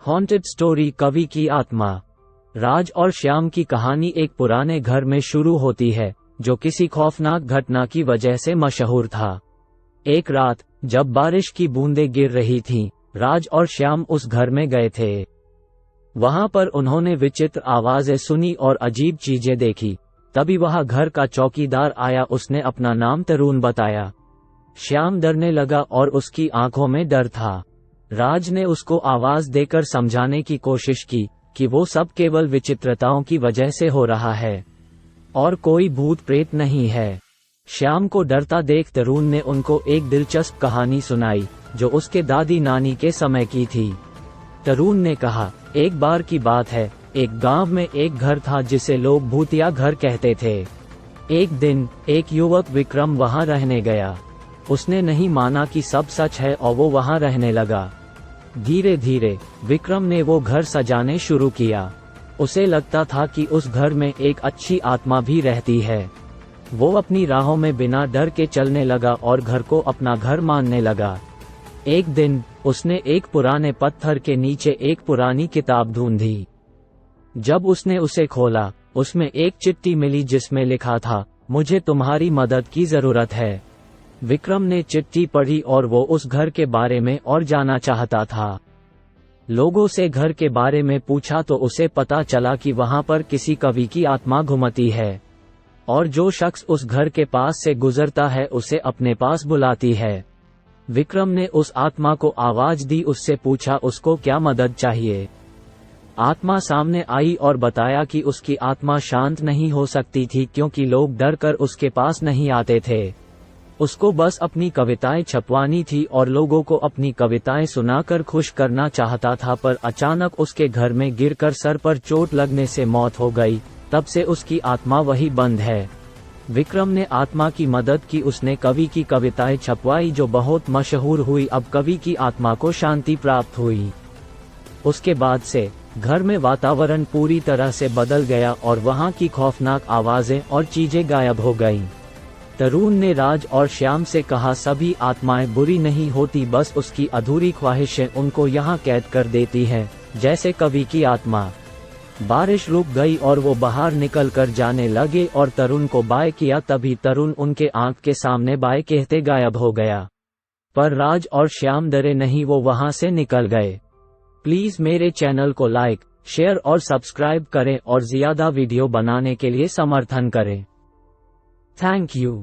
Haunted story कवि की आत्मा। राज और श्याम की कहानी एक पुराने घर में शुरू होती है जो किसी खौफनाक घटना की वजह से मशहूर था। एक रात जब बारिश की बूंदें गिर रही थीं, राज और श्याम उस घर में गए थे। वहां पर उन्होंने विचित्र आवाजें सुनी और अजीब चीजें देखी। तभी वहां घर का चौकीदार आया। उसने अपना नाम तरुण बताया। श्याम डरने लगा और उसकी आंखों में डर था। राज ने उसको आवाज देकर समझाने की कोशिश की कि वो सब केवल विचित्रताओं की वजह से हो रहा है और कोई भूत प्रेत नहीं है। श्याम को डरता देख तरुण ने उनको एक दिलचस्प कहानी सुनाई जो उसके दादी नानी के समय की थी। तरुण ने कहा, एक बार की बात है, एक गांव में एक घर था जिसे लोग भूतिया घर कहते थे। एक दिन एक युवक विक्रम वहां रहने गया। उसने नहीं माना कि सब सच है और वो वहां रहने लगा। धीरे धीरे विक्रम ने वो घर सजाने शुरू किया। उसे लगता था कि उस घर में एक अच्छी आत्मा भी रहती है। वो अपनी राहों में बिना डर के चलने लगा और घर को अपना घर मानने लगा। एक दिन उसने एक पुराने पत्थर के नीचे एक पुरानी किताब ढूंढी। जब उसने उसे खोला, उसमें एक चिट्ठी मिली जिसमें लिखा था, मुझे तुम्हारी मदद की जरूरत है। विक्रम ने चिट्ठी पढ़ी और वो उस घर के बारे में और जानना चाहता था। लोगों से घर के बारे में पूछा तो उसे पता चला कि वहां पर किसी कवि की आत्मा घूमती है और जो शख्स उस घर के पास से गुजरता है उसे अपने पास बुलाती है। विक्रम ने उस आत्मा को आवाज दी। उससे पूछा उसको क्या मदद चाहिए। आत्मा सामने आई और बताया कि उसकी आत्मा शांत नहीं हो सकती थी क्योंकि लोग डर कर उसके पास नहीं आते थे। उसको बस अपनी कविताएं छपवानी थी और लोगों को अपनी कविताएं सुनाकर खुश करना चाहता था। पर अचानक उसके घर में गिरकर सर पर चोट लगने से मौत हो गई। तब से उसकी आत्मा वही बंद है। विक्रम ने आत्मा की मदद की। उसने कवि की कविताएं छपवाई जो बहुत मशहूर हुई। अब कवि की आत्मा को शांति प्राप्त हुई। उसके बाद से घर में वातावरण पूरी तरह से बदल गया और वहां की खौफनाक आवाजें और चीजें गायब हो गईं। तरुण ने राज और श्याम से कहा, सभी आत्माएं बुरी नहीं होती, बस उसकी अधूरी ख्वाहिशें उनको यहाँ कैद कर देती हैं, जैसे कवि की आत्मा। बारिश रुक गई और वो बाहर निकल कर जाने लगे और तरुण को बाय किया। तभी तरुण उनके आंख के सामने बाय कहते गायब हो गया। पर राज और श्याम डरे नहीं, वो वहां से निकल गए। प्लीज मेरे चैनल को लाइक, शेयर और सब्सक्राइब करें और ज्यादा वीडियो बनाने के लिए समर्थन करें। Thank you.